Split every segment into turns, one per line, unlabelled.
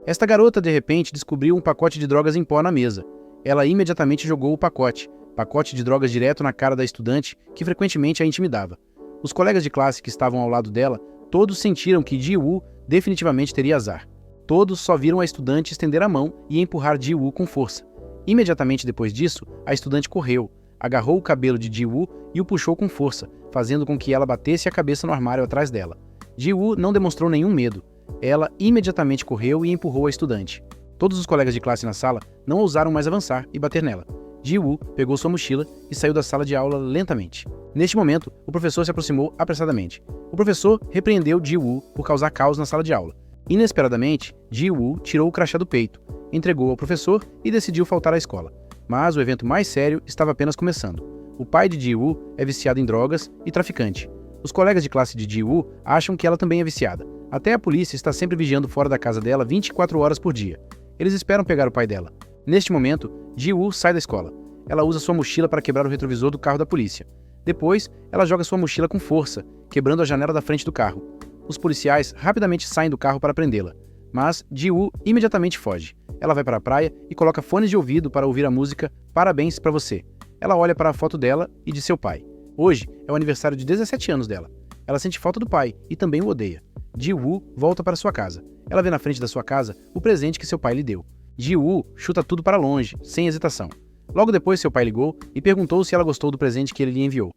Esta garota, de repente, descobriu um pacote de drogas em pó na mesa. Ela imediatamente jogou o pacote de drogas direto na cara da estudante, que frequentemente a intimidava. Os colegas de classe que estavam ao lado dela, todos sentiram que Ji-woo definitivamente teria azar. Todos só viram a estudante estender a mão e empurrar Ji-woo com força. Imediatamente depois disso, a estudante correu, agarrou o cabelo de Ji-woo e o puxou com força, fazendo com que ela batesse a cabeça no armário atrás dela. Ji-woo não demonstrou nenhum medo. Ela imediatamente correu e empurrou a estudante. Todos os colegas de classe na sala não ousaram mais avançar e bater nela. Ji-woo pegou sua mochila e saiu da sala de aula lentamente. Neste momento, o professor se aproximou apressadamente. O professor repreendeu Ji-woo por causar caos na sala de aula. Inesperadamente, Ji-woo tirou o crachá do peito, entregou ao professor e decidiu faltar à escola. Mas o evento mais sério estava apenas começando. O pai de Ji-woo é viciado em drogas e traficante. Os colegas de classe de Ji-woo acham que ela também é viciada. Até a polícia está sempre vigiando fora da casa dela 24 horas por dia. Eles esperam pegar o pai dela. Neste momento, Ji-woo sai da escola. Ela usa sua mochila para quebrar o retrovisor do carro da polícia. Depois, ela joga sua mochila com força, quebrando a janela da frente do carro. Os policiais rapidamente saem do carro para prendê-la. Mas Ji-woo imediatamente foge. Ela vai para a praia e coloca fones de ouvido para ouvir a música Parabéns pra Você. Ela olha para a foto dela e de seu pai. Hoje é o aniversário de 17 anos dela. Ela sente falta do pai e também o odeia. Ji-woo volta para sua casa. Ela vê na frente da sua casa o presente que seu pai lhe deu. Ji-woo chuta tudo para longe, sem hesitação. Logo depois, seu pai ligou e perguntou se ela gostou do presente que ele lhe enviou.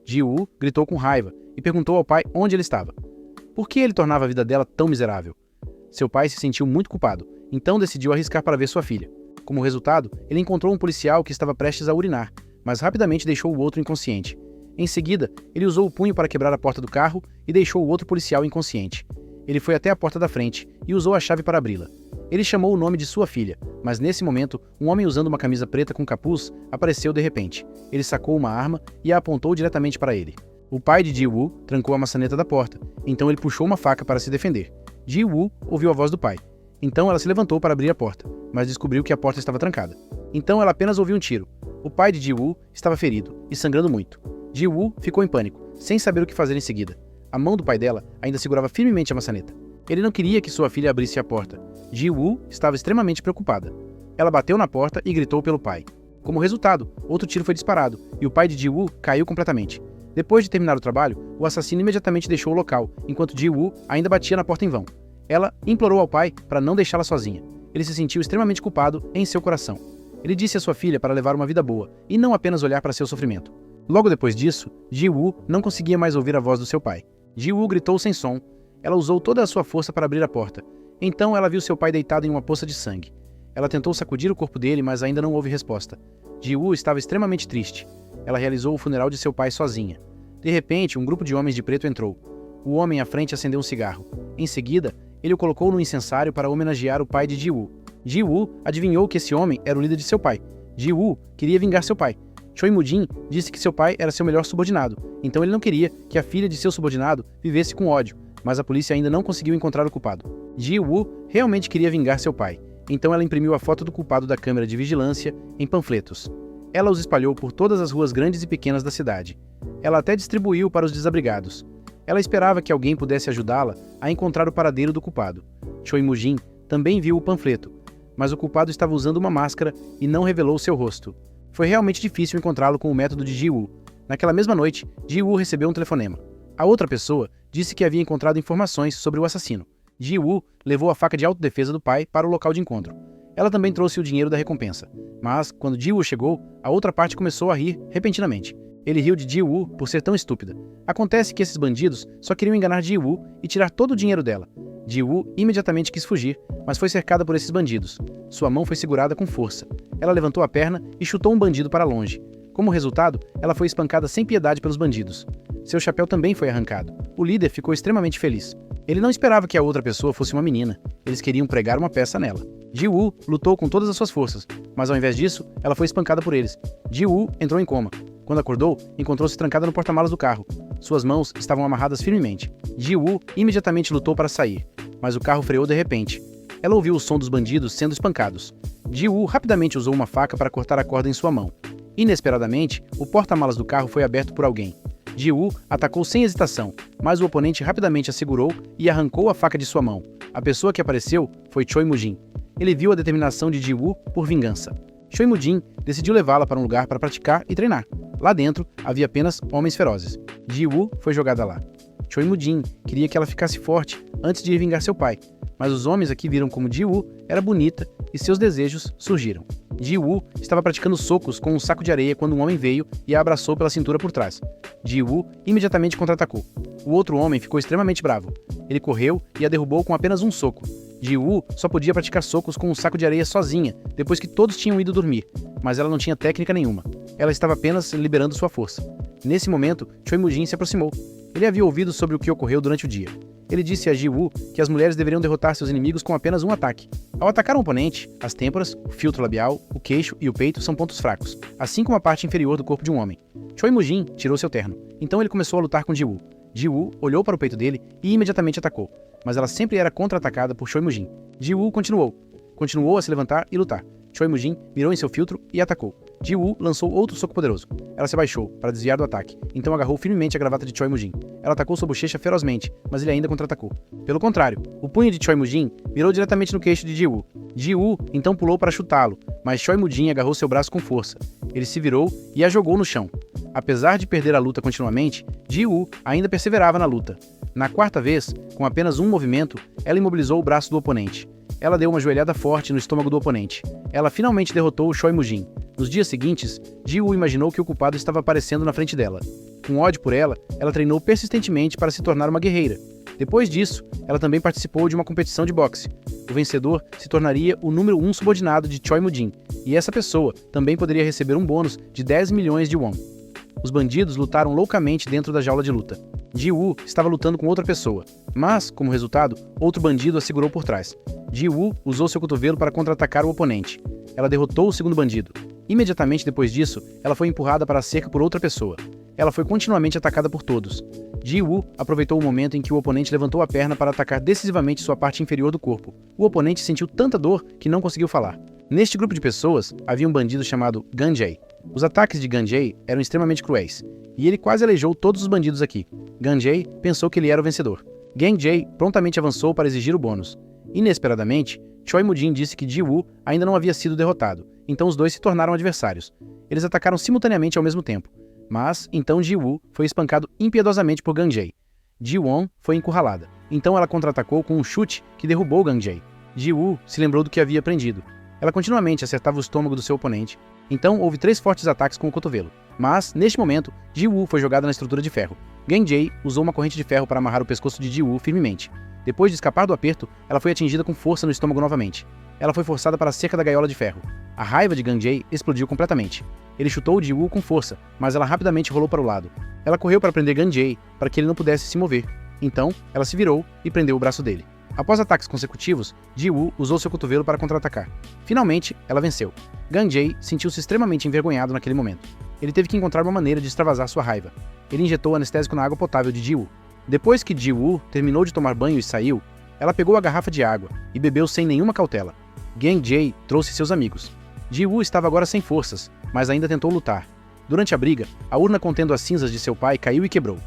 Ji-woo gritou com raiva e perguntou ao pai onde ele estava. Por que ele tornava a vida dela tão miserável? Seu pai se sentiu muito culpado, então decidiu arriscar para ver sua filha. Como resultado, ele encontrou um policial que estava prestes a urinar, mas rapidamente deixou o outro inconsciente. Em seguida, ele usou o punho para quebrar a porta do carro e deixou o outro policial inconsciente. Ele foi até a porta da frente e usou a chave para abri-la. Ele chamou o nome de sua filha, mas nesse momento, um homem usando uma camisa preta com capuz apareceu de repente. Ele sacou uma arma e a apontou diretamente para ele. O pai de Ji-woo trancou a maçaneta da porta, então ele puxou uma faca para se defender. Ji-woo ouviu a voz do pai. Então ela se levantou para abrir a porta, mas descobriu que a porta estava trancada. Então ela apenas ouviu um tiro. O pai de Ji-woo estava ferido e sangrando muito. Ji-woo ficou em pânico, sem saber o que fazer em seguida. A mão do pai dela ainda segurava firmemente a maçaneta. Ele não queria que sua filha abrisse a porta. Ji-woo estava extremamente preocupada. Ela bateu na porta e gritou pelo pai. Como resultado, outro tiro foi disparado e o pai de Ji-woo caiu completamente. Depois de terminar o trabalho, o assassino imediatamente deixou o local, enquanto Ji-woo ainda batia na porta em vão. Ela implorou ao pai para não deixá-la sozinha. Ele se sentiu extremamente culpado em seu coração. Ele disse à sua filha para levar uma vida boa e não apenas olhar para seu sofrimento. Logo depois disso, Ji-woo não conseguia mais ouvir a voz do seu pai. Ji-woo gritou sem som. Ela usou toda a sua força para abrir a porta. Então ela viu seu pai deitado em uma poça de sangue. Ela tentou sacudir o corpo dele, mas ainda não houve resposta. Ji-woo estava extremamente triste. Ela realizou o funeral de seu pai sozinha. De repente, um grupo de homens de preto entrou. O homem à frente acendeu um cigarro. Em seguida, ele o colocou no incensário para homenagear o pai de Ji-woo. Ji-woo adivinhou que esse homem era o líder de seu pai. Ji-woo queria vingar seu pai. Choi Moo-jin disse que seu pai era seu melhor subordinado, então ele não queria que a filha de seu subordinado vivesse com ódio, mas a polícia ainda não conseguiu encontrar o culpado. Ji-woo realmente queria vingar seu pai, então ela imprimiu a foto do culpado da câmera de vigilância em panfletos. Ela os espalhou por todas as ruas grandes e pequenas da cidade. Ela até distribuiu para os desabrigados. Ela esperava que alguém pudesse ajudá-la a encontrar o paradeiro do culpado. Choi Moo-jin também viu o panfleto, mas o culpado estava usando uma máscara e não revelou seu rosto. Foi realmente difícil encontrá-lo com o método de Ji-woo. Naquela mesma noite, Ji-woo recebeu um telefonema. A outra pessoa disse que havia encontrado informações sobre o assassino. Ji-woo levou a faca de autodefesa do pai para o local de encontro. Ela também trouxe o dinheiro da recompensa. Mas, quando Ji-woo chegou, a outra parte começou a rir repentinamente. Ele riu de Ji-woo por ser tão estúpida. Acontece que esses bandidos só queriam enganar Ji-woo e tirar todo o dinheiro dela. Ji-woo imediatamente quis fugir, mas foi cercada por esses bandidos. Sua mão foi segurada com força. Ela levantou a perna e chutou um bandido para longe. Como resultado, ela foi espancada sem piedade pelos bandidos. Seu chapéu também foi arrancado. O líder ficou extremamente feliz. Ele não esperava que a outra pessoa fosse uma menina. Eles queriam pregar uma peça nela. Ji-woo lutou com todas as suas forças, mas ao invés disso, ela foi espancada por eles. Ji-woo entrou em coma. Quando acordou, encontrou-se trancada no porta-malas do carro. Suas mãos estavam amarradas firmemente. Ji-woo imediatamente lutou para sair, mas o carro freou de repente. Ela ouviu o som dos bandidos sendo espancados. Ji-woo rapidamente usou uma faca para cortar a corda em sua mão. Inesperadamente, o porta-malas do carro foi aberto por alguém. Ji-woo atacou sem hesitação, mas o oponente rapidamente a segurou e arrancou a faca de sua mão. A pessoa que apareceu foi Choi Moo-jin. Ele viu a determinação de Ji-woo por vingança. Choi Moo-jin decidiu levá-la para um lugar para praticar e treinar. Lá dentro, havia apenas homens ferozes. Ji-woo foi jogada lá. Choi Moo-jin queria que ela ficasse forte antes de ir vingar seu pai, mas os homens aqui viram como Ji-woo era bonita e seus desejos surgiram. Ji-woo estava praticando socos com um saco de areia quando um homem veio e a abraçou pela cintura por trás. Ji-woo imediatamente contra-atacou. O outro homem ficou extremamente bravo. Ele correu e a derrubou com apenas um soco. Ji-woo só podia praticar socos com um saco de areia sozinha, depois que todos tinham ido dormir, mas ela não tinha técnica nenhuma. Ela estava apenas liberando sua força. Nesse momento, Choi Moo-jin se aproximou. Ele havia ouvido sobre o que ocorreu durante o dia. Ele disse a Ji-woo que as mulheres deveriam derrotar seus inimigos com apenas um ataque. Ao atacar um oponente, as têmporas, o filtro labial, o queixo e o peito são pontos fracos, assim como a parte inferior do corpo de um homem. Choi Moo-jin tirou seu terno. Então ele começou a lutar com Ji-woo. Ji-woo olhou para o peito dele e imediatamente atacou, mas ela sempre era contra-atacada por Choi Moo-jin. Ji-woo continuou a se levantar e lutar. Choi Moo-jin mirou em seu filtro e atacou. Ji-woo lançou outro soco poderoso. Ela se abaixou para desviar do ataque, então agarrou firmemente a gravata de Choi Moo-jin. Ela atacou sua bochecha ferozmente, mas ele ainda contra-atacou. Pelo contrário, o punho de Choi Moo-jin mirou diretamente no queixo de Ji-woo. Ji-woo então pulou para chutá-lo, mas Choi Moo-jin agarrou seu braço com força. Ele se virou e a jogou no chão. Apesar de perder a luta continuamente, Ji-woo ainda perseverava na luta. Na quarta vez, com apenas um movimento, ela imobilizou o braço do oponente. Ela deu uma joelhada forte no estômago do oponente. Ela finalmente derrotou o Choi Moo-jin. Nos dias seguintes, Ji-woo imaginou que o culpado estava aparecendo na frente dela. Com ódio por ela, ela treinou persistentemente para se tornar uma guerreira. Depois disso, ela também participou de uma competição de boxe. O vencedor se tornaria o número 1 subordinado de Choi Moo-jin, e essa pessoa também poderia receber um bônus de 10 milhões de won. Os bandidos lutaram loucamente dentro da jaula de luta. Ji-woo estava lutando com outra pessoa, mas, como resultado, outro bandido a segurou por trás. Ji-woo usou seu cotovelo para contra-atacar o oponente. Ela derrotou o segundo bandido. Imediatamente depois disso, ela foi empurrada para a cerca por outra pessoa. Ela foi continuamente atacada por todos. Ji-woo aproveitou o momento em que o oponente levantou a perna para atacar decisivamente sua parte inferior do corpo. O oponente sentiu tanta dor que não conseguiu falar. Neste grupo de pessoas, havia um bandido chamado Ganjae. Os ataques de Ganjae eram extremamente cruéis, e ele quase aleijou todos os bandidos aqui. Ganjae pensou que ele era o vencedor. Ganjae prontamente avançou para exigir o bônus. Inesperadamente, Choi Moo-jin disse que Ji-woo ainda não havia sido derrotado, então os dois se tornaram adversários. Eles atacaram simultaneamente ao mesmo tempo, mas então Ji-woo foi espancado impiedosamente por Ganjae. Ji-won foi encurralada, então ela contra-atacou com um chute que derrubou Ganjae. Ji-woo se lembrou do que havia aprendido. Ela continuamente acertava o estômago do seu oponente, então houve 3 fortes ataques com o cotovelo. Mas, neste momento, Ji-woo foi jogada na estrutura de ferro. Ganjae usou uma corrente de ferro para amarrar o pescoço de Ji-woo firmemente. Depois de escapar do aperto, ela foi atingida com força no estômago novamente. Ela foi forçada para a cerca da gaiola de ferro. A raiva de Ganjae explodiu completamente. Ele chutou Ji-woo com força, mas ela rapidamente rolou para o lado. Ela correu para prender Ganjae, para que ele não pudesse se mover. Então, ela se virou e prendeu o braço dele. Após ataques consecutivos, Ji-woo usou seu cotovelo para contra-atacar. Finalmente, ela venceu. Ganjae sentiu-se extremamente envergonhado naquele momento. Ele teve que encontrar uma maneira de extravasar sua raiva. Ele injetou o anestésico na água potável de Ji-woo. Depois que Ji-woo terminou de tomar banho e saiu, ela pegou a garrafa de água e bebeu sem nenhuma cautela. Ganjae trouxe seus amigos. Ji-woo estava agora sem forças, mas ainda tentou lutar. Durante a briga, a urna contendo as cinzas de seu pai caiu e quebrou.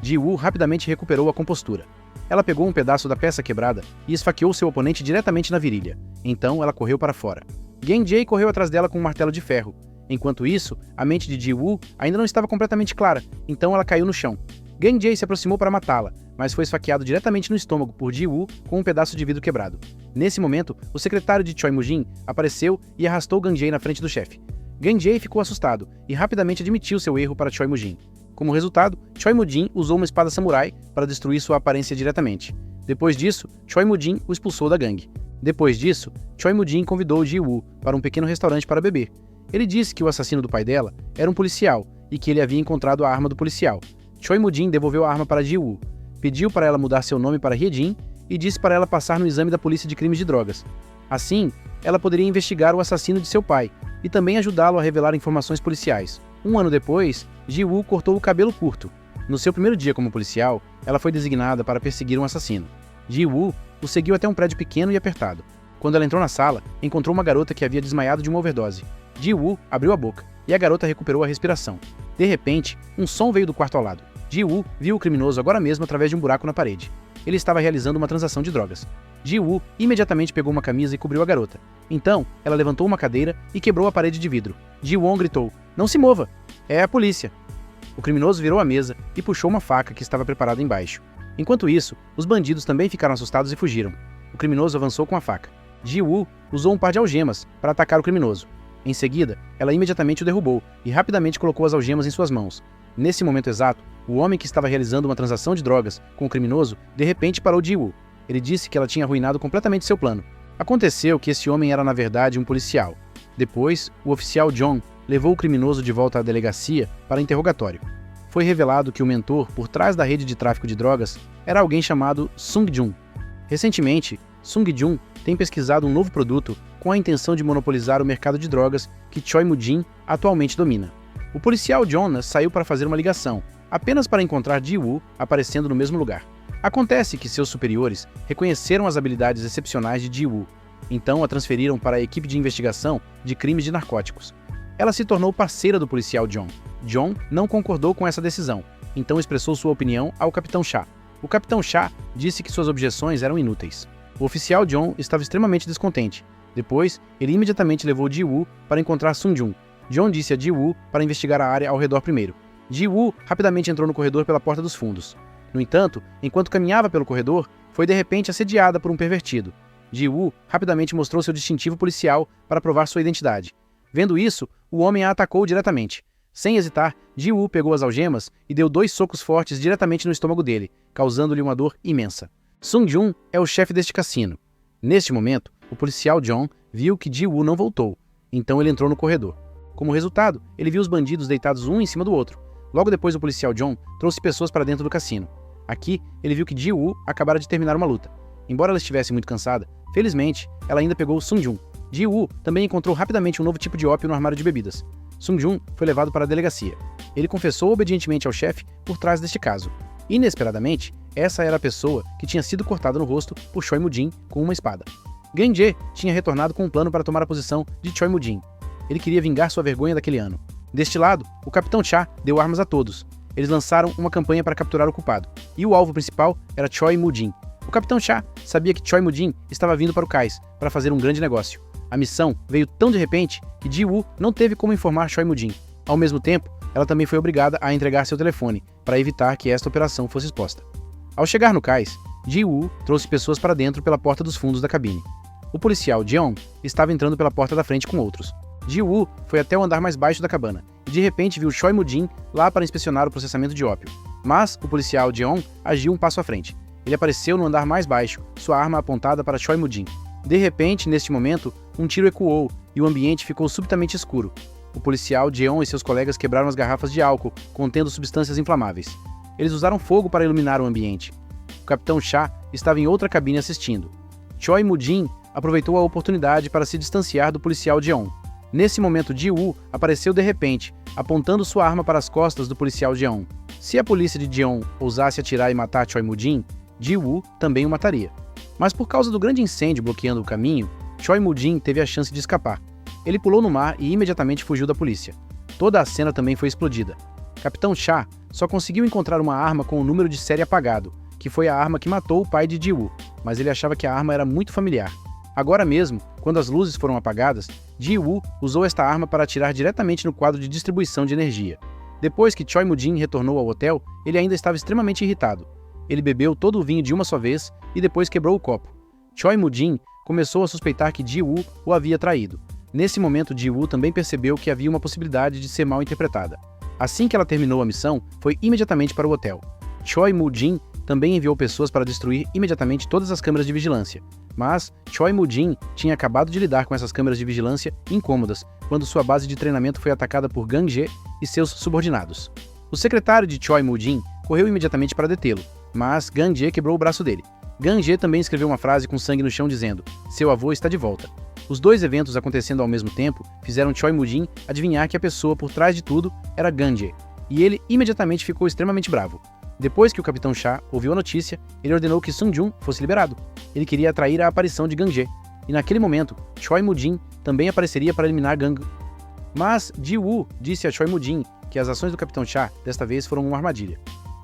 Ji-woo rapidamente recuperou a compostura. Ela pegou um pedaço da peça quebrada e esfaqueou seu oponente diretamente na virilha. Então ela correu para fora. Ganjae correu atrás dela com um martelo de ferro. Enquanto isso, a mente de Ji-woo ainda não estava completamente clara, então ela caiu no chão. Ganjae se aproximou para matá-la, mas foi esfaqueado diretamente no estômago por Ji-woo com um pedaço de vidro quebrado. Nesse momento, o secretário de Choi Moo-jin apareceu e arrastou Ganjae na frente do chefe. Ganjae ficou assustado e rapidamente admitiu seu erro para Choi Moo-jin. Como resultado, Choi Moo-jin usou uma espada samurai para destruir sua aparência diretamente. Depois disso, Choi Moo-jin o expulsou da gangue. Depois disso, Choi Moo-jin convidou Ji-woo para um pequeno restaurante para beber. Ele disse que o assassino do pai dela era um policial e que ele havia encontrado a arma do policial. Choi Moo-jin devolveu a arma para Ji-woo, pediu para ela mudar seu nome para Hyejin e disse para ela passar no exame da polícia de crimes de drogas. Assim, ela poderia investigar o assassino de seu pai e também ajudá-lo a revelar informações policiais. Um ano depois, Ji-woo cortou o cabelo curto. No seu primeiro dia como policial, ela foi designada para perseguir um assassino. Ji-woo o seguiu até um prédio pequeno e apertado. Quando ela entrou na sala, encontrou uma garota que havia desmaiado de uma overdose. Ji-woo abriu a boca e a garota recuperou a respiração. De repente, um som veio do quarto ao lado. Ji-woo viu o criminoso agora mesmo através de um buraco na parede. Ele estava realizando uma transação de drogas. Ji-woo imediatamente pegou uma camisa e cobriu a garota. Então, ela levantou uma cadeira e quebrou a parede de vidro. Ji-won gritou: "Não se mova! É a polícia!" O criminoso virou a mesa e puxou uma faca que estava preparada embaixo. Enquanto isso, os bandidos também ficaram assustados e fugiram. O criminoso avançou com a faca. Ji-woo usou um par de algemas para atacar o criminoso. Em seguida, ela imediatamente o derrubou e rapidamente colocou as algemas em suas mãos. Nesse momento exato, o homem que estava realizando uma transação de drogas com o criminoso de repente parou Ji-woo. Ele disse que ela tinha arruinado completamente seu plano. Aconteceu que esse homem era na verdade um policial. Depois, o oficial John levou o criminoso de volta à delegacia para interrogatório. Foi revelado que o mentor por trás da rede de tráfico de drogas era alguém chamado Sung-jun. Recentemente, Sung-jun tem pesquisado um novo produto com a intenção de monopolizar o mercado de drogas que Choi Moo-jin atualmente domina. O policial Jonas saiu para fazer uma ligação, apenas para encontrar Ji-woo aparecendo no mesmo lugar. Acontece que seus superiores reconheceram as habilidades excepcionais de Ji-woo, então a transferiram para a equipe de investigação de crimes de narcóticos. Ela se tornou parceira do policial John. John não concordou com essa decisão, então expressou sua opinião ao Capitão Cha. O Capitão Cha disse que suas objeções eram inúteis. O oficial John estava extremamente descontente. Depois, ele imediatamente levou Ji-woo para encontrar Sung-jun. John disse a Ji-woo para investigar a área ao redor primeiro. Ji-woo rapidamente entrou no corredor pela porta dos fundos. No entanto, enquanto caminhava pelo corredor, foi de repente assediada por um pervertido. Ji-woo rapidamente mostrou seu distintivo policial para provar sua identidade. Vendo isso, o homem a atacou diretamente. Sem hesitar, Ji-woo pegou as algemas e deu 2 socos fortes diretamente no estômago dele, causando-lhe uma dor imensa. Sung-jun é o chefe deste cassino. Neste momento, o policial John viu que Ji-woo não voltou, então ele entrou no corredor. Como resultado, ele viu os bandidos deitados um em cima do outro. Logo depois, o policial John trouxe pessoas para dentro do cassino. Aqui, ele viu que Ji-woo acabara de terminar uma luta. Embora ela estivesse muito cansada, felizmente, ela ainda pegou Sung-jun. Ji-woo também encontrou rapidamente um novo tipo de ópio no armário de bebidas. Sung-jun foi levado para a delegacia. Ele confessou obedientemente ao chefe por trás deste caso. Inesperadamente, essa era a pessoa que tinha sido cortada no rosto por Choi Moo-jin com uma espada. Gang-jae tinha retornado com um plano para tomar a posição de Choi Moo-jin. Ele queria vingar sua vergonha daquele ano. Deste lado, o Capitão Cha deu armas a todos. Eles lançaram uma campanha para capturar o culpado, e o alvo principal era Choi Moo-jin. O Capitão Cha sabia que Choi Moo-jin estava vindo para o cais para fazer um grande negócio. A missão veio tão de repente que Ji-woo não teve como informar Choi Moo-jin. Ao mesmo tempo, ela também foi obrigada a entregar seu telefone para evitar que esta operação fosse exposta. Ao chegar no cais, Ji-woo trouxe pessoas para dentro pela porta dos fundos da cabine. O policial Jeon estava entrando pela porta da frente com outros. Ji-woo foi até o andar mais baixo da cabana e de repente viu Choi Moo-jin lá para inspecionar o processamento de ópio. Mas o policial Jeon agiu um passo à frente. Ele apareceu no andar mais baixo, sua arma apontada para Choi Moo-jin. De repente, neste momento, um tiro ecoou e o ambiente ficou subitamente escuro. O policial Jeon e seus colegas quebraram as garrafas de álcool contendo substâncias inflamáveis. Eles usaram fogo para iluminar o ambiente. O Capitão Cha estava em outra cabine assistindo. Choi Moo-jin aproveitou a oportunidade para se distanciar do policial Jeon. Nesse momento, Ji-woo apareceu de repente, apontando sua arma para as costas do policial Jeon. Se a polícia de Jeon ousasse atirar e matar Choi Moo-jin, Ji-woo também o mataria. Mas por causa do grande incêndio bloqueando o caminho, Choi Moo-jin teve a chance de escapar. Ele pulou no mar e imediatamente fugiu da polícia. Toda a cena também foi explodida. Capitão Cha só conseguiu encontrar uma arma com o número de série apagado, que foi a arma que matou o pai de Ji-woo, mas ele achava que a arma era muito familiar. Agora mesmo, quando as luzes foram apagadas, Ji-woo usou esta arma para atirar diretamente no quadro de distribuição de energia. Depois que Choi Moo-jin retornou ao hotel, ele ainda estava extremamente irritado. Ele bebeu todo o vinho de uma só vez e depois quebrou o copo. Choi Moo-jin começou a suspeitar que Ji-woo o havia traído. Nesse momento, Ji-woo também percebeu que havia uma possibilidade de ser mal interpretada. Assim que ela terminou a missão, foi imediatamente para o hotel. Choi Moo-jin também enviou pessoas para destruir imediatamente todas as câmeras de vigilância. Mas Choi Moo-jin tinha acabado de lidar com essas câmeras de vigilância incômodas quando sua base de treinamento foi atacada por Gang-jae e seus subordinados. O secretário de Choi Moo-jin correu imediatamente para detê-lo, mas Gang-jae quebrou o braço dele. Gang-jae também escreveu uma frase com sangue no chão dizendo: "Seu avô está de volta". Os dois eventos acontecendo ao mesmo tempo fizeram Choi Moo-jin adivinhar que a pessoa por trás de tudo era Gang-jae, e ele imediatamente ficou extremamente bravo. Depois que o Capitão Cha ouviu a notícia, ele ordenou que Sung-jun fosse liberado. Ele queria atrair a aparição de Gang-jae, e naquele momento, Choi Moo-jin também apareceria para eliminar Gang. Mas Ji-woo disse a Choi Moo-jin que as ações do Capitão Cha desta vez foram uma armadilha.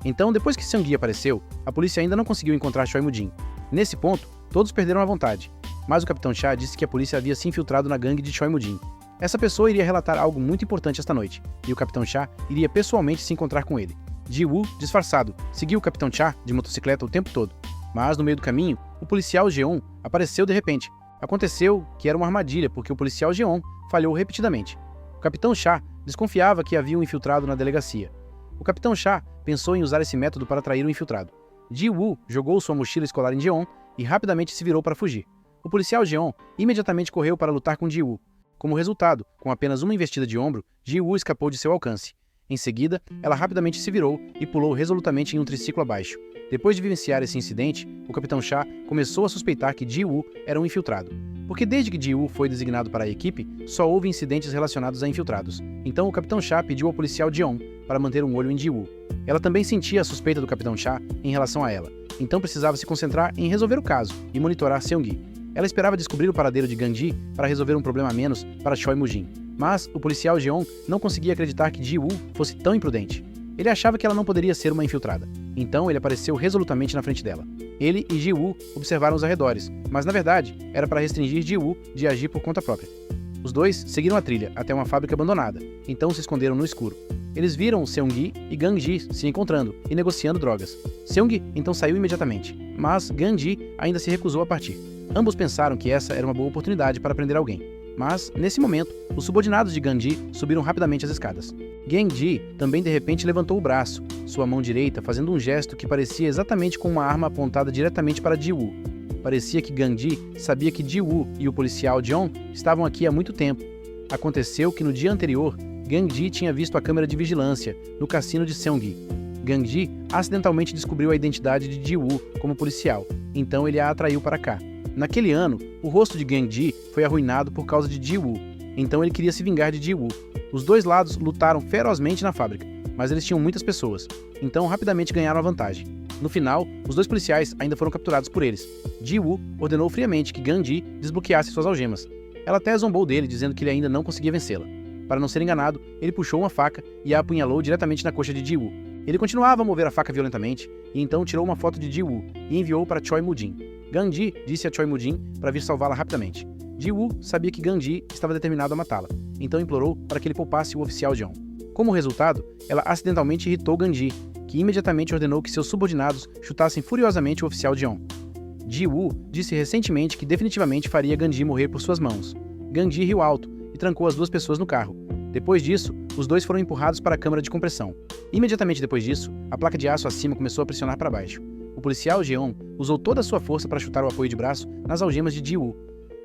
Então, depois que Seung-gi apareceu, a polícia ainda não conseguiu encontrar Choi Moo-jin. Nesse ponto, todos perderam a vontade, mas o Capitão Cha disse que a polícia havia se infiltrado na gangue de Choi Moo-jin. Essa pessoa iria relatar algo muito importante esta noite, e o Capitão Cha iria pessoalmente se encontrar com ele. Ji-woo, disfarçado, seguiu o Capitão Cha de motocicleta o tempo todo, mas no meio do caminho, o policial Jeon apareceu de repente. Aconteceu que era uma armadilha porque o policial Jeon falhou repetidamente. O Capitão Cha desconfiava que havia um infiltrado na delegacia. O Capitão Cha pensou em usar esse método para atrair o infiltrado. Ji-woo jogou sua mochila escolar em Jeon e rapidamente se virou para fugir. O policial Jeon imediatamente correu para lutar com Ji-woo. Como resultado, com apenas uma investida de ombro, Ji-woo escapou de seu alcance. Em seguida, ela rapidamente se virou e pulou resolutamente em um triciclo abaixo. Depois de vivenciar esse incidente, o Capitão Cha começou a suspeitar que Ji-woo era um infiltrado. Porque desde que Ji-woo foi designado para a equipe, só houve incidentes relacionados a infiltrados. Então o Capitão Cha pediu ao policial Jeon para manter um olho em Ji-woo. Ela também sentia a suspeita do Capitão Cha em relação a ela, então precisava se concentrar em resolver o caso e monitorar Seung-gi. Ela esperava descobrir o paradeiro de Gang-ji para resolver um problema a menos para Choi Moo-jin. Mas o policial Jeon não conseguia acreditar que Ji-woo fosse tão imprudente. Ele achava que ela não poderia ser uma infiltrada. Então ele apareceu resolutamente na frente dela. Ele e Ji-woo observaram os arredores, mas na verdade era para restringir Ji-woo de agir por conta própria. Os dois seguiram a trilha até uma fábrica abandonada, então se esconderam no escuro. Eles viram Seung-gi e Gang-ji se encontrando e negociando drogas. Seung-gi então saiu imediatamente, mas Gang-ji ainda se recusou a partir. Ambos pensaram que essa era uma boa oportunidade para prender alguém. Mas, nesse momento, os subordinados de Gang-ji subiram rapidamente as escadas. Gang-ji também de repente levantou o braço, sua mão direita fazendo um gesto que parecia exatamente com uma arma apontada diretamente para Ji-woo. Parecia que Gang-ji sabia que Ji-woo e o policial Jeon estavam aqui há muito tempo. Aconteceu que no dia anterior, Gang-ji tinha visto a câmera de vigilância no cassino de Seung-gi. Gang-ji acidentalmente descobriu a identidade de Ji-woo como policial, então ele a atraiu para cá. Naquele ano, o rosto de Gang-ji foi arruinado por causa de Ji-woo, então ele queria se vingar de Ji-woo. Os dois lados lutaram ferozmente na fábrica, mas eles tinham muitas pessoas, então rapidamente ganharam a vantagem. No final, os dois policiais ainda foram capturados por eles. Ji-woo ordenou friamente que Gang-ji desbloqueasse suas algemas. Ela até zombou dele, dizendo que ele ainda não conseguia vencê-la. Para não ser enganado, ele puxou uma faca e a apunhalou diretamente na coxa de Ji-woo. Ele continuava a mover a faca violentamente, e então tirou uma foto de Ji-woo e enviou para Choi Moo-jin. Gang-ji disse a Choi Moo-jin para vir salvá-la rapidamente. Ji-woo sabia que Gang-ji estava determinado a matá-la, então implorou para que ele poupasse o oficial Jeon. Como resultado, ela acidentalmente irritou Gang-ji, que imediatamente ordenou que seus subordinados chutassem furiosamente o oficial Jeon. Ji-woo disse recentemente que definitivamente faria Gang-ji morrer por suas mãos. Gang-ji riu alto e trancou as duas pessoas no carro. Depois disso, os dois foram empurrados para a câmara de compressão. Imediatamente depois disso, a placa de aço acima começou a pressionar para baixo. O policial Jeon usou toda a sua força para chutar o apoio de braço nas algemas de Ji-woo.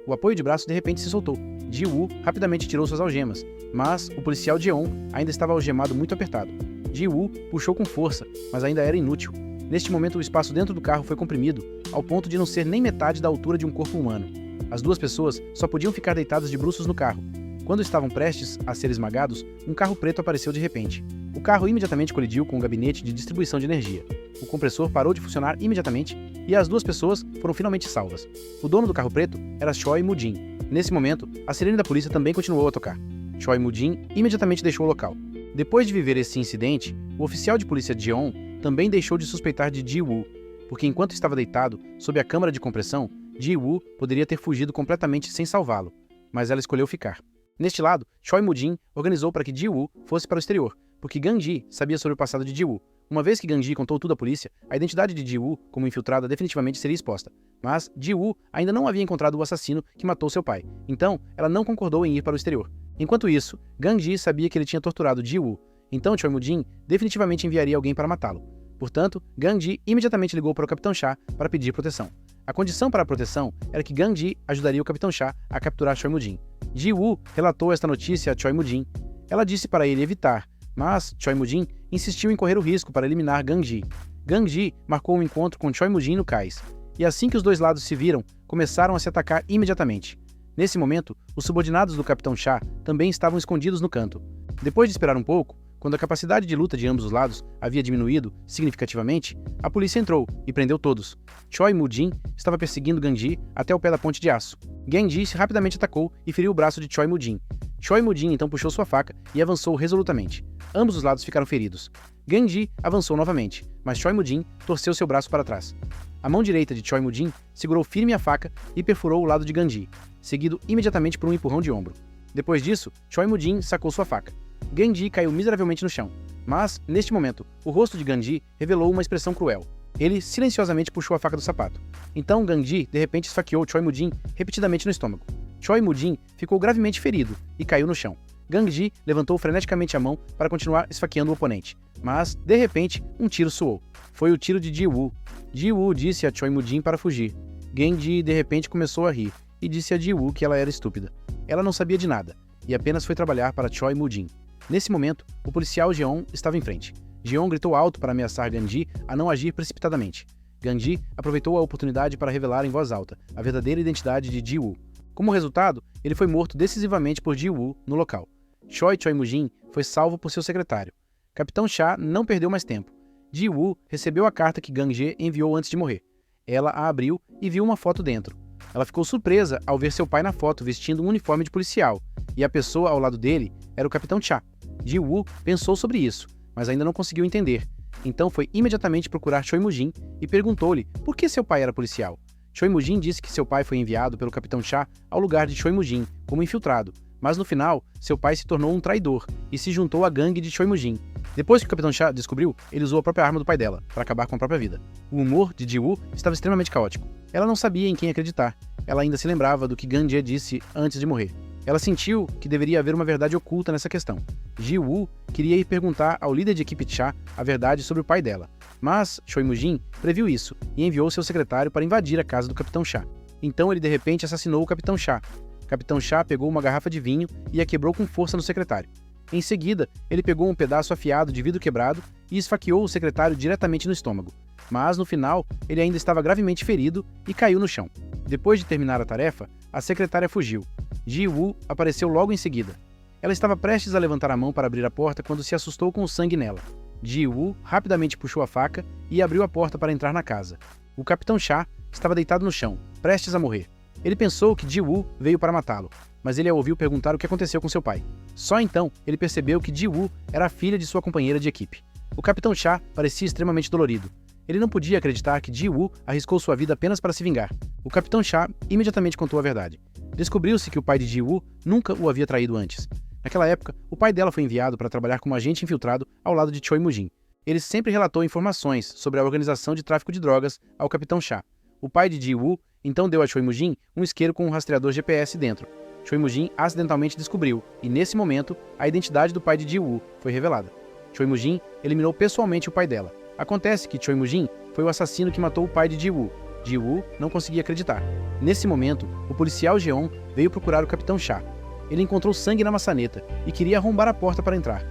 O apoio de braço de repente se soltou. Ji-woo rapidamente tirou suas algemas, mas o policial Jeon ainda estava algemado muito apertado. Ji-woo puxou com força, mas ainda era inútil. Neste momento, o espaço dentro do carro foi comprimido, ao ponto de não ser nem metade da altura de um corpo humano. As duas pessoas só podiam ficar deitadas de bruços no carro. Quando estavam prestes a ser esmagados, um carro preto apareceu de repente. O carro imediatamente colidiu com o gabinete de distribuição de energia. O compressor parou de funcionar imediatamente e as duas pessoas foram finalmente salvas. O dono do carro preto era Choi Moo-jin. Nesse momento, a sirene da polícia também continuou a tocar. Choi Moo-jin imediatamente deixou o local. Depois de viver esse incidente, o oficial de polícia Jeon também deixou de suspeitar de Ji-woo, porque enquanto estava deitado sob a câmara de compressão, Ji-woo poderia ter fugido completamente sem salvá-lo, mas ela escolheu ficar. Neste lado, Choi Moo-jin organizou para que Ji-woo fosse para o exterior, porque Gang-ji sabia sobre o passado de Ji-woo. Uma vez que Gang-ji contou tudo à polícia, a identidade de Ji-woo como infiltrada definitivamente seria exposta. Mas Ji-woo ainda não havia encontrado o assassino que matou seu pai, então ela não concordou em ir para o exterior. Enquanto isso, Gang-ji sabia que ele tinha torturado Ji-woo, então Choi Moo-jin definitivamente enviaria alguém para matá-lo. Portanto, Gang-ji imediatamente ligou para o Capitão Cha para pedir proteção. A condição para a proteção era que Gang-ji ajudaria o Capitão Cha a capturar Choi Moo-jin. Ji-woo relatou esta notícia a Choi Moo-jin. Ela disse para ele evitar, mas Choi Moo-jin insistiu em correr o risco para eliminar Gang-ji. Gang-ji marcou um encontro com Choi Moo-jin no cais, e assim que os dois lados se viram, começaram a se atacar imediatamente. Nesse momento, os subordinados do Capitão Cha também estavam escondidos no canto. Depois de esperar um pouco, quando a capacidade de luta de ambos os lados havia diminuído significativamente, a polícia entrou e prendeu todos. Choi Moo-jin estava perseguindo Gang-ji até o pé da ponte de aço. Gang-ji rapidamente atacou e feriu o braço de Choi Moo-jin. Choi Moo-jin então puxou sua faca e avançou resolutamente. Ambos os lados ficaram feridos. Gang-ji avançou novamente, mas Choi Moo-jin torceu seu braço para trás. A mão direita de Choi Moo-jin segurou firme a faca e perfurou o lado de Gang-ji, seguido imediatamente por um empurrão de ombro. Depois disso, Choi Moo-jin sacou sua faca. Gang-ji caiu miseravelmente no chão, mas, neste momento, o rosto de Gang-ji revelou uma expressão cruel. Ele silenciosamente puxou a faca do sapato. Então Gang-ji de repente esfaqueou Choi Moo-jin repetidamente no estômago. Choi Moo-jin ficou gravemente ferido e caiu no chão. Gang-ji levantou freneticamente a mão para continuar esfaqueando o oponente, mas, de repente, um tiro soou. Foi o tiro de Ji-woo. Ji-woo disse a Choi Moo-jin para fugir. Gang-ji de repente começou a rir e disse a Ji-woo que ela era estúpida. Ela não sabia de nada e apenas foi trabalhar para Choi Moo-jin. Nesse momento, o policial Jeon estava em frente. Jeon gritou alto para ameaçar Gang-ji a não agir precipitadamente. Gang-ji aproveitou a oportunidade para revelar em voz alta a verdadeira identidade de Ji-woo. Como resultado, ele foi morto decisivamente por Ji-woo no local. Choi Moo-jin foi salvo por seu secretário. Capitão Cha não perdeu mais tempo. Ji-woo recebeu a carta que Gang-ji enviou antes de morrer. Ela a abriu e viu uma foto dentro. Ela ficou surpresa ao ver seu pai na foto vestindo um uniforme de policial, e a pessoa ao lado dele era o Capitão Cha. Ji-woo pensou sobre isso, mas ainda não conseguiu entender. Então foi imediatamente procurar Choi Moo-jin e perguntou-lhe por que seu pai era policial. Choi Moo-jin disse que seu pai foi enviado pelo Capitão Cha ao lugar de Choi Moo-jin como infiltrado, mas no final, seu pai se tornou um traidor e se juntou à gangue de Choi Moo-jin. Depois que o Capitão Cha descobriu, ele usou a própria arma do pai dela, para acabar com a própria vida. O humor de Ji-woo estava extremamente caótico. Ela não sabia em quem acreditar. Ela ainda se lembrava do que Gang-ji disse antes de morrer. Ela sentiu que deveria haver uma verdade oculta nessa questão. Ji-woo queria ir perguntar ao líder de equipe Cha a verdade sobre o pai dela, mas Choi Moo-jin previu isso e enviou seu secretário para invadir a casa do Capitão Cha. Então ele de repente assassinou o Capitão Cha. Capitão Cha pegou uma garrafa de vinho e a quebrou com força no secretário. Em seguida, ele pegou um pedaço afiado de vidro quebrado e esfaqueou o secretário diretamente no estômago. Mas, no final, ele ainda estava gravemente ferido e caiu no chão. Depois de terminar a tarefa, a secretária fugiu. Ji-woo apareceu logo em seguida. Ela estava prestes a levantar a mão para abrir a porta quando se assustou com o sangue nela. Ji-woo rapidamente puxou a faca e abriu a porta para entrar na casa. O Capitão Cha estava deitado no chão, prestes a morrer. Ele pensou que Ji-woo veio para matá-lo, mas ele a ouviu perguntar o que aconteceu com seu pai. Só então ele percebeu que Ji-woo era a filha de sua companheira de equipe. O Capitão Cha parecia extremamente dolorido. Ele não podia acreditar que Ji-woo arriscou sua vida apenas para se vingar. O Capitão Cha imediatamente contou a verdade. Descobriu-se que o pai de Ji-woo nunca o havia traído antes. Naquela época, o pai dela foi enviado para trabalhar como agente infiltrado ao lado de Choi Moo-jin. Ele sempre relatou informações sobre a organização de tráfico de drogas ao Capitão Cha. O pai de Ji-woo então deu a Choi Moo-jin um isqueiro com um rastreador GPS dentro. Choi Moo-jin acidentalmente descobriu, e nesse momento, a identidade do pai de Ji-woo foi revelada. Choi Moo-jin eliminou pessoalmente o pai dela. Acontece que Choi Moo-jin foi o assassino que matou o pai de Ji-woo. Ji-woo não conseguia acreditar. Nesse momento, o policial Jeon veio procurar o Capitão Cha. Ele encontrou sangue na maçaneta e queria arrombar a porta para entrar.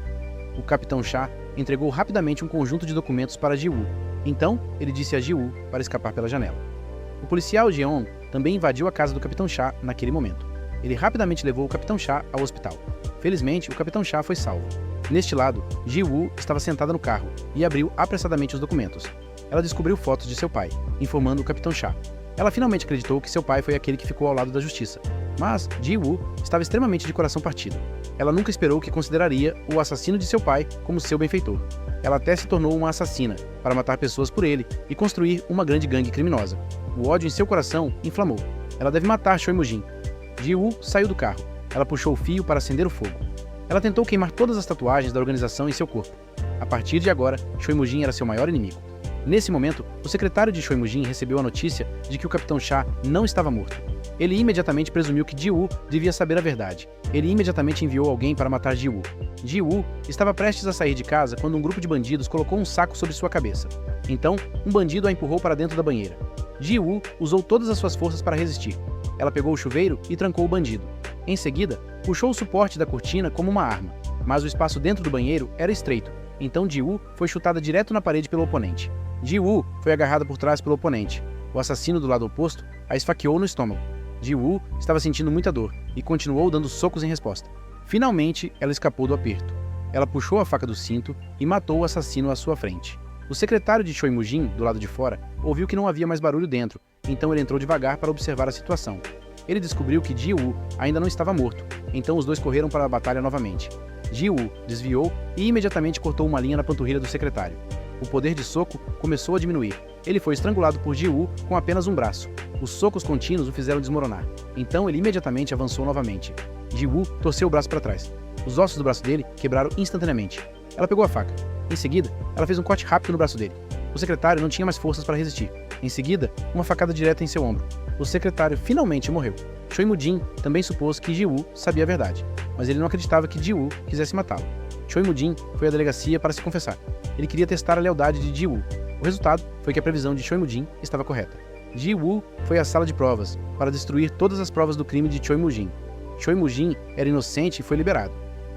O Capitão Cha entregou rapidamente um conjunto de documentos para Ji-woo. Então, ele disse a Ji-woo para escapar pela janela. O policial Jeon também invadiu a casa do Capitão Cha naquele momento. Ele rapidamente levou o Capitão Cha ao hospital. Felizmente, o Capitão Cha foi salvo. Neste lado, Ji-woo estava sentada no carro e abriu apressadamente os documentos. Ela descobriu fotos de seu pai, informando o Capitão Cha. Ela finalmente acreditou que seu pai foi aquele que ficou ao lado da justiça. Mas Ji-woo estava extremamente de coração partido. Ela nunca esperou que consideraria o assassino de seu pai como seu benfeitor. Ela até se tornou uma assassina para matar pessoas por ele e construir uma grande gangue criminosa. O ódio em seu coração inflamou. Ela deve matar Choi Moo-jin. Ji-woo saiu do carro. Ela puxou o fio para acender o fogo. Ela tentou queimar todas as tatuagens da organização em seu corpo. A partir de agora, Choi Moo-jin era seu maior inimigo. Nesse momento, o secretário de Choi Moo-jin recebeu a notícia de que o Capitão Cha não estava morto. Ele imediatamente presumiu que Ji-woo devia saber a verdade. Ele imediatamente enviou alguém para matar Ji-woo. Ji-woo estava prestes a sair de casa quando um grupo de bandidos colocou um saco sobre sua cabeça. Então, um bandido a empurrou para dentro da banheira. Ji-woo usou todas as suas forças para resistir. Ela pegou o chuveiro e trancou o bandido. Em seguida, puxou o suporte da cortina como uma arma, mas o espaço dentro do banheiro era estreito, então Ji-woo foi chutada direto na parede pelo oponente. Ji-woo foi agarrada por trás pelo oponente. O assassino do lado oposto a esfaqueou no estômago. Ji-woo estava sentindo muita dor e continuou dando socos em resposta. Finalmente, ela escapou do aperto. Ela puxou a faca do cinto e matou o assassino à sua frente. O secretário de Choi Moo-jin, do lado de fora, ouviu que não havia mais barulho dentro, então ele entrou devagar para observar a situação. Ele descobriu que Ji-woo ainda não estava morto, então os dois correram para a batalha novamente. Ji-woo desviou e imediatamente cortou uma linha na panturrilha do secretário. O poder de soco começou a diminuir. Ele foi estrangulado por Ji-woo com apenas um braço. Os socos contínuos o fizeram desmoronar. Então ele imediatamente avançou novamente. Ji-woo torceu o braço para trás. Os ossos do braço dele quebraram instantaneamente. Ela pegou a faca. Em seguida, ela fez um corte rápido no braço dele. O secretário não tinha mais forças para resistir. Em seguida, uma facada direta em seu ombro. O secretário finalmente morreu. Choi Moo-jin também supôs que Ji-woo sabia a verdade, mas ele não acreditava que Ji-woo quisesse matá-lo. Choi Moo-jin foi à delegacia para se confessar. Ele queria testar a lealdade de Ji-woo. O resultado foi que a previsão de Choi Moo-jin estava correta. Ji-woo foi à sala de provas para destruir todas as provas do crime de Choi Moo-jin. Choi Moo-jin era inocente e foi liberado.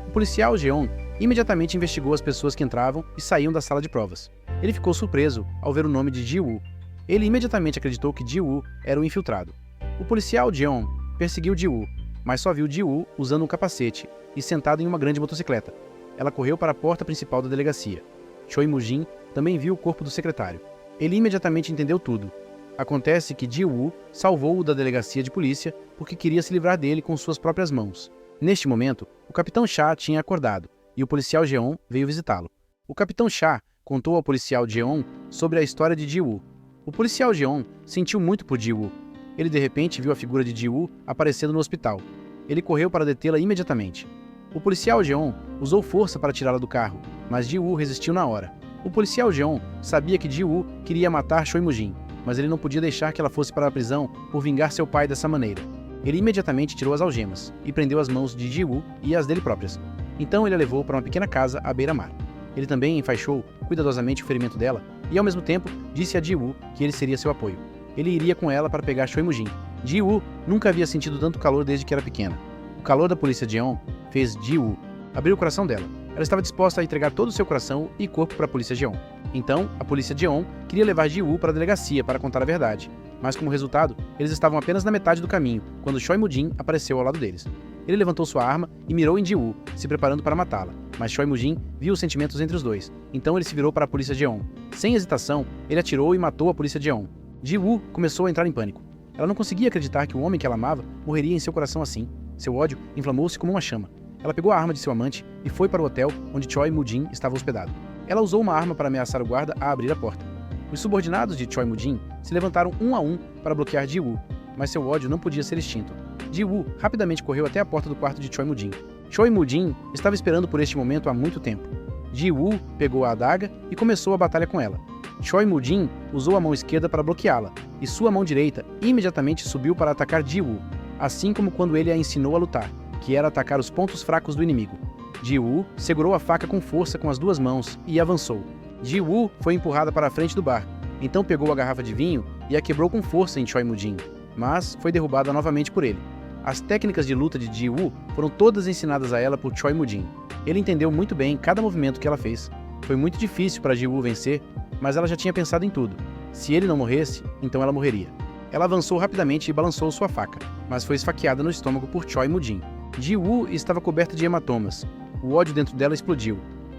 O policial Jeon imediatamente investigou as pessoas que entravam e saíam da sala de provas. Ele ficou surpreso ao ver o nome de Ji-woo. Ele imediatamente acreditou que Ji-woo era o infiltrado. O policial Jeon perseguiu Ji-woo, mas só viu Ji-woo usando um capacete e sentado em uma grande motocicleta. Ela correu para a porta principal da delegacia. Choi Moo-jin também viu o corpo do secretário. Ele imediatamente entendeu tudo. Acontece que Ji-woo salvou-o da delegacia de polícia porque queria se livrar dele com suas próprias mãos. Neste momento, o capitão Cha tinha acordado e o policial Jeon veio visitá-lo. O capitão Cha contou ao policial Jeon sobre a história de Ji-woo. O policial Jeon sentiu muito por Ji-woo. Ele de repente viu a figura de Ji-woo aparecendo no hospital. Ele correu para detê-la imediatamente. O policial Jeon usou força para tirá-la do carro, mas Ji-woo resistiu na hora. O policial Jeon sabia que Ji-woo queria matar Choi Moo-jin, mas ele não podia deixar que ela fosse para a prisão por vingar seu pai dessa maneira. Ele imediatamente tirou as algemas e prendeu as mãos de Ji-woo e as dele próprias. Então ele a levou para uma pequena casa à beira-mar. Ele também enfaixou cuidadosamente o ferimento dela e, ao mesmo tempo, disse a Ji-woo que ele seria seu apoio. Ele iria com ela para pegar Choi Moo-jin. Ji-woo nunca havia sentido tanto calor desde que era pequena. O calor da polícia Jeon fez Ji-woo abrir o coração dela. Ela estava disposta a entregar todo o seu coração e corpo para a polícia Jeon. Então, a polícia Jeon queria levar Ji-woo para a delegacia para contar a verdade, mas como resultado, eles estavam apenas na metade do caminho, quando Choi Moo-jin apareceu ao lado deles. Ele levantou sua arma e mirou em Ji-woo, se preparando para matá-la, mas Choi Moo-jin viu os sentimentos entre os dois, então ele se virou para a polícia Jeon. Sem hesitação, ele atirou e matou a polícia Jeon. Ji-woo começou a entrar em pânico. Ela não conseguia acreditar que o homem que ela amava morreria em seu coração assim. Seu ódio inflamou-se como uma chama. Ela pegou a arma de seu amante e foi para o hotel onde Choi Moo-jin estava hospedado. Ela usou uma arma para ameaçar o guarda a abrir a porta. Os subordinados de Choi Moo-jin se levantaram um a um para bloquear Ji-woo, mas seu ódio não podia ser extinto. Ji-woo rapidamente correu até a porta do quarto de Choi Moo-jin. Choi Moo-jin estava esperando por este momento há muito tempo. Ji-woo pegou a adaga e começou a batalha com ela. Choi Moo-jin usou a mão esquerda para bloqueá-la, e sua mão direita imediatamente subiu para atacar Ji-woo, assim como quando ele a ensinou a lutar, que era atacar os pontos fracos do inimigo. Ji-woo segurou a faca com força com as duas mãos e avançou. Ji-woo foi empurrada para a frente do bar, então pegou a garrafa de vinho e a quebrou com força em Choi Moo-jin, mas foi derrubada novamente por ele. As técnicas de luta de Ji-woo foram todas ensinadas a ela por Choi Moo-jin. Ele entendeu muito bem cada movimento que ela fez. Foi muito difícil para Ji-woo vencer, mas ela já tinha pensado em tudo. Se ele não morresse, então ela morreria. Ela avançou rapidamente e balançou sua faca, mas foi esfaqueada no estômago por Choi Moo-jin. Ji-woo estava coberta de hematomas. O ódio dentro dela explodiu.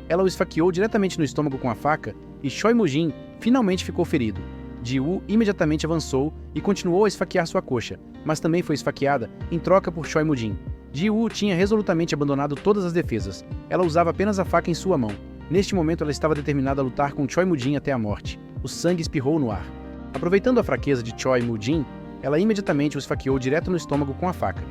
Ela o esfaqueou diretamente no estômago com a faca e Choi Moo-jin finalmente ficou ferido. Ji-woo imediatamente avançou e continuou a esfaquear sua coxa, mas também foi esfaqueada em troca por Choi Moo-jin. Ji-woo tinha resolutamente abandonado todas as defesas. Ela usava apenas a faca em sua mão. Neste momento ela estava determinada a lutar com Choi Moo-jin até a morte. O sangue espirrou no ar. Aproveitando a fraqueza de Choi Moo-jin, ela imediatamente o esfaqueou direto no estômago com a faca.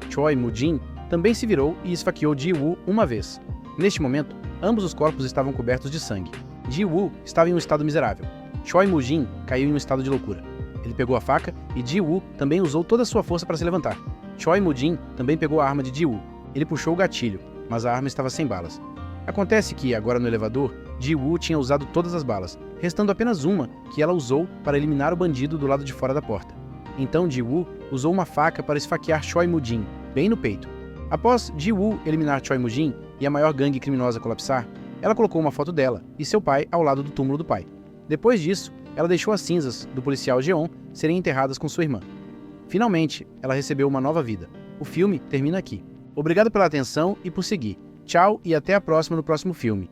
Choi Moo-jin também se virou e esfaqueou Ji-woo uma vez. Neste momento, ambos os corpos estavam cobertos de sangue. Ji-woo estava em um estado miserável. Choi Moo-jin caiu em um estado de loucura. Ele pegou a faca e Ji-woo também usou toda a sua força para se levantar. Choi Moo-jin também pegou a arma de Ji-woo. Ele puxou o gatilho, mas a arma estava sem balas. Acontece que, agora no elevador, Ji-woo tinha usado todas as balas, restando apenas uma que ela usou para eliminar o bandido do lado de fora da porta. Então Ji-woo usou uma faca para esfaquear Choi Moo-jin, bem no peito. Após Ji-woo eliminar Choi Moo-jin e a maior gangue criminosa colapsar, ela colocou uma foto dela e seu pai ao lado do túmulo do pai. Depois disso, ela deixou as cinzas do policial Jeon serem enterradas com sua irmã. Finalmente, ela recebeu uma nova vida. O filme termina aqui. Obrigado pela atenção e por seguir. Tchau e até a próxima no próximo filme.